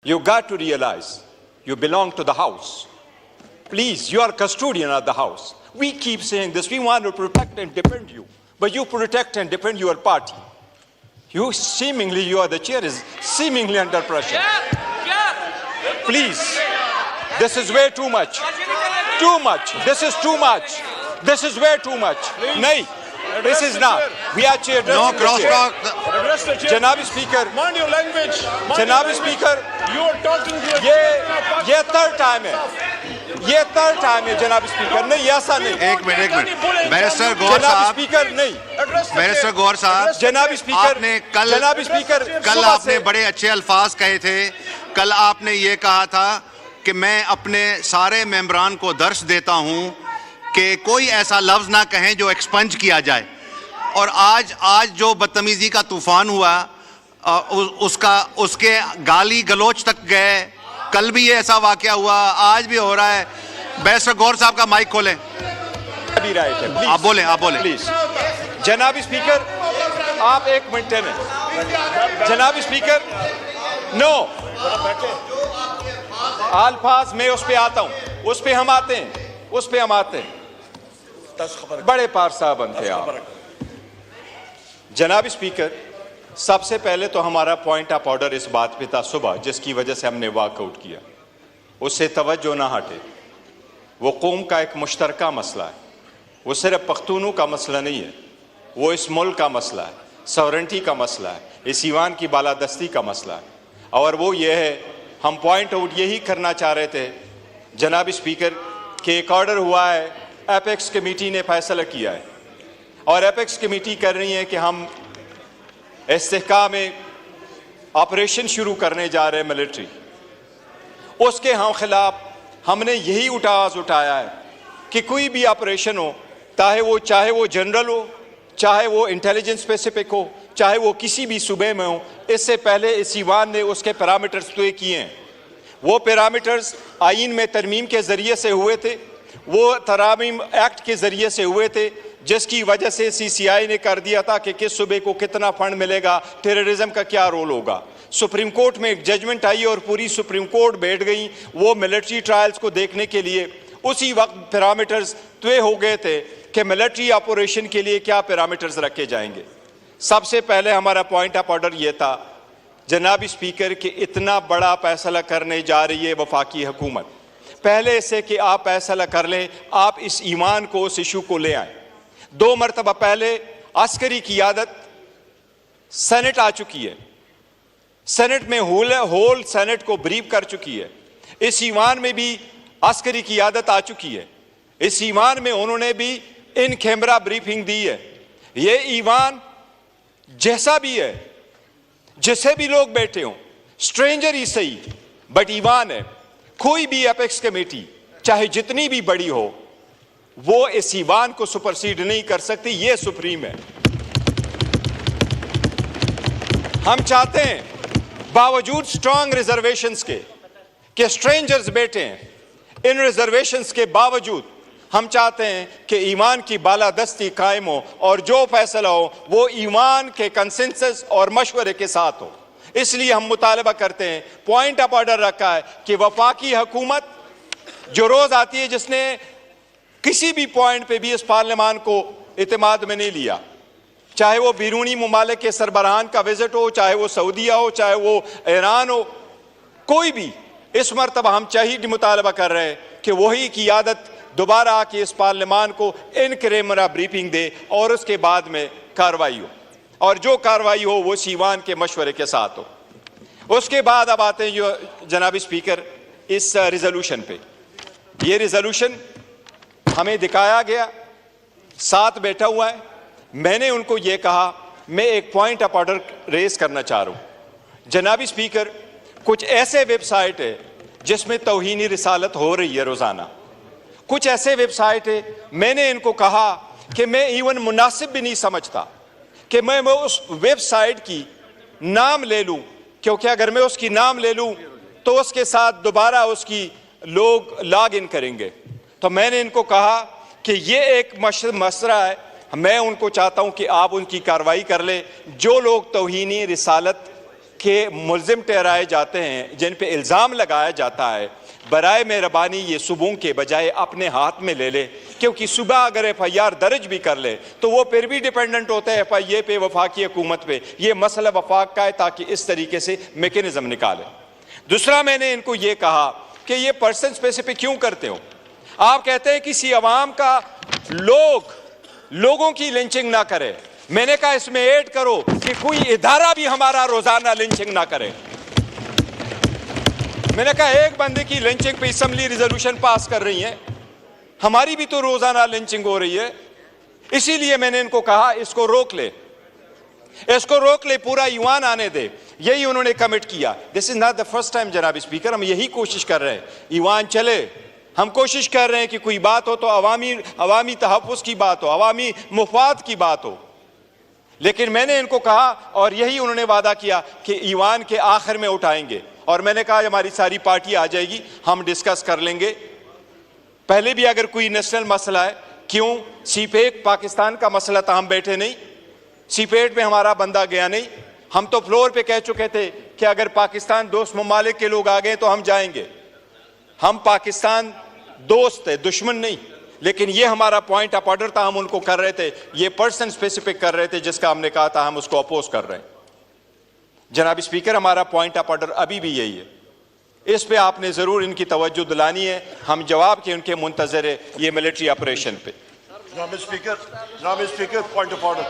You got to realize you belong to the house. Please, you are custodian of the house. We keep saying this. We want to protect and defend you. But you protect and defend your party. You are the chair is seemingly under pressure. Please, this is way too much. Too much. This is too much. This is way too much. Nahi, this is not. We are chair. No crosstalk. Janabi Speaker. Mind your language. Janabi Speaker. You are talking to a ये third time है. ये third time है जनाब speaker. नहीं ऐसा नहीं. एक minute barrister गौर जनाब साहब, स्पीकर नहीं. बैरिस्टर गौर साहब, जनाब स्पीकर, आपने कल जनाब स्पीकर कल आपने बड़े अच्छे अल्फाज कहे थे. कल आपने ये कहा था कि मैं अपने सारे मेंबरान को दर्श देता हूं कि कोई ऐसा लफ्ज ना कहें जो एक्सपंज किया जाए. और आज जो बदतमीजी का तूफान हुआ, उसके गाली गलोच तक गए. कल भी ये ऐसा वाकया हुआ, आज भी हो रहा है. बैरिस्टर गौर साहब का माइक खोलें. आप बोलें प्लीज. जनाब स्पीकर, आप एक मिनट में. जनाब स्पीकर, नो अल्फाज में उस पे आता हूं. उस पे हम आते हैं. बड़े पार साहब बनते आप. जनाब स्पीकर, सबसे पहले तो हमारा पॉइंट ऑफ ऑर्डर इस बात पे था सुबह, जिसकी वजह से हमने वॉकआउट किया. उससे तवज्जो ना हटे. वो कौम का एक मुश्तरका मसला है. वो सिर्फ पख्तूनों का मसला नहीं है. वो इस मुल्क का मसला है. सॉवरेंटी का मसला है. इस ईवान की बालादस्ती का मसला है. और वो ये है, हम पॉइंट आउट यही करना चाह रहे थे जनाब स्पीकर कि एक ऑर्डर हुआ है, एपेक्स कमेटी ने फैसला किया है और एपेक्स कमेटी कर रही है कि हम इस्तेहकाम में ऑपरेशन शुरू करने जा रहे हैं मिलिट्री. उसके हम खिलाफ हमने यही आवाज़ उठाया है कि कोई भी ऑपरेशन हो, चाहे वो जनरल हो, चाहे वो इंटेलिजेंस स्पेसिफिक हो, चाहे वो किसी भी सूबे में हो, इससे पहले इस ईवान ने उसके पैरामीटर्स तय किए हैं. वो पैरामीटर्स आईन में तरमीम के ज़रिए से हुए थे. वो तरामीम एक्ट के ज़रिए से हुए थे, जिसकी वजह से CCI ने कर दिया था कि किस सूबे को कितना फंड मिलेगा, टेररिज्म का क्या रोल होगा. सुप्रीम कोर्ट में एक जजमेंट आई और पूरी सुप्रीम कोर्ट बैठ गई वो मिलिट्री ट्रायल्स को देखने के लिए. उसी वक्त पैरामीटर्स तय हो गए थे कि मिलिट्री ऑपरेशन के लिए क्या पैरामीटर्स रखे जाएंगे. सबसे पहले हमारा पॉइंट ऑफ ऑर्डर ये था जनाब स्पीकर कि इतना बड़ा फैसला करने जा रही है वफाकी हुकूमत. पहले से कि आप फैसला कर लें, आप इस ईमान को, उस इशू को ले आए. 2 मरतबा पहले अस्करी क़ियादत सेनेट आ चुकी है. सेनेट में होल सेनेट को ब्रीफ कर चुकी है. इस ईमान में भी अस्करी क़ियादत आ चुकी है. इस ईमान में उन्होंने भी इन कैमरा ब्रीफिंग दी है. ये ईमान जैसा भी है, जिसे भी लोग बैठे हों, स्ट्रेंजर ही सही, बट ईमान है. कोई भी एपेक्स कमेटी चाहे जितनी भी बड़ी हो, वो इस ईवान को सुपरसीड नहीं कर सकती. ये सुप्रीम है. हम चाहते हैं बावजूद स्ट्रांग रिजर्वेशंस के कि स्ट्रेंजर्स बैठे हैं, इन रिजर्वेशंस के बावजूद हम चाहते हैं कि ईमान की बालादस्ती कायम हो और जो फैसला हो वो ईमान के कंसेंसस और मशवरे के साथ हो. इसलिए हम मुतालबा करते हैं, पॉइंट ऑफ ऑर्डर रखा है कि वफाकी हुकूमत जो रोज आती है, जिसने किसी भी पॉइंट पे भी इस पार्लियामान को इत्मीनान में नहीं लिया, चाहे वो बैरूनी ममालिक के सरबराहान का विजिट हो, चाहे वो सऊदीया हो, चाहे वो ईरान हो, कोई भी, इस मरतबा हम चाहिए मुतालबा कर रहे हैं कि वही क़ियादत दोबारा आके इस पार्लियामान को इन कैमरा ब्रीफिंग दे और उसके बाद में कार्रवाई हो, और जो कार्रवाई हो वो ईवान के मशवरे के साथ हो. उसके बाद अब आते हैं जो जनाब स्पीकर इस रिजोल्यूशन पे. ये रिजोल्यूशन हमें दिखाया गया, साथ बैठा हुआ है. मैंने उनको ये कहा, मैं एक पॉइंट ऑफ ऑर्डर रेज करना चाह रहा हूँ जनाब स्पीकर. कुछ ऐसे वेबसाइट है जिसमें तौहीनी रिसालत हो रही है रोज़ाना. कुछ ऐसे वेबसाइट है, मैंने इनको कहा कि मैं इवन मुनासिब भी नहीं समझता कि मैं उस वेबसाइट की नाम ले लूं, क्योंकि अगर मैं उसकी नाम ले लूं तो उसके साथ दोबारा उसकी लोग लॉग इन करेंगे. तो मैंने इनको कहा कि ये एक मसला है, मैं उनको चाहता हूं कि आप उनकी कार्रवाई कर लें. जो लोग तौहीनी रिसालत के मुल्जिम ठहराए जाते हैं, जिन पे इल्ज़ाम लगाया जाता है, बराए मेहरबानी ये सुबह के बजाय अपने हाथ में ले ले, क्योंकि सुबह अगर FIR दर्ज भी कर ले तो वो फिर भी डिपेंडेंट होता है FIA पे, वफाकी हुकूमत पे। ये मसला वफाक का है, ताकि इस तरीके से मेकनिज़म निकाले। दूसरा, मैंने इनको ये कहा कि ये पर्सन स्पेसिफिक क्यों करते हो? आप कहते हैं किसी अवाम का लोगों की लिंचिंग ना करे। मैंने कहा इसमें ऐड करो कि कोई इदारा भी हमारा रोजाना लिंचिंग ना करे। मैंने कहा एक बंदे की लिंचिंग पे असेंबली रिजोल्यूशन पास कर रही है, हमारी भी तो रोजाना लिंचिंग हो रही है। इसीलिए मैंने इनको कहा इसको रोक ले, पूरा ईवान आने दे। यही उन्होंने कमिट किया। This is not the first time जनाब स्पीकर, हम यही कोशिश कर रहे हैं ईवान चले। हम कोशिश कर रहे हैं कि कोई बात हो तो अवामी तहफ़्फ़ुज़ की बात हो, अवामी मुफाद की बात हो। लेकिन मैंने इनको कहा, और यही उन्होंने वादा किया कि ईवान के आखिर में उठाएंगे। और मैंने कहा हमारी सारी पार्टी आ जाएगी, हम डिस्कस कर लेंगे। पहले भी अगर कोई नेशनल मसला है, क्यों सीपेक पाकिस्तान का मसला था, हम बैठे नहीं, सीपेट में हमारा बंदा गया नहीं। हम तो फ्लोर पे कह चुके थे कि अगर पाकिस्तान दोस्त ममालिक के लोग आ गए तो हम जाएंगे। हम पाकिस्तान दोस्त है, दुश्मन नहीं। लेकिन ये हमारा पॉइंट ऑफ ऑर्डर था, हम उनको कर रहे थे, ये पर्सन स्पेसिफिक कर रहे थे, जिसका हमने कहा था हम उसको अपोज कर रहे हैं। जनाब स्पीकर, हमारा पॉइंट ऑफ ऑर्डर अभी भी यही है। इस पे आपने जरूर इनकी तवज्जो दिलानी है। हम जवाब के उनके मुंतजर है ये मिलिट्री ऑपरेशन पे। Janaab Speaker, point of order.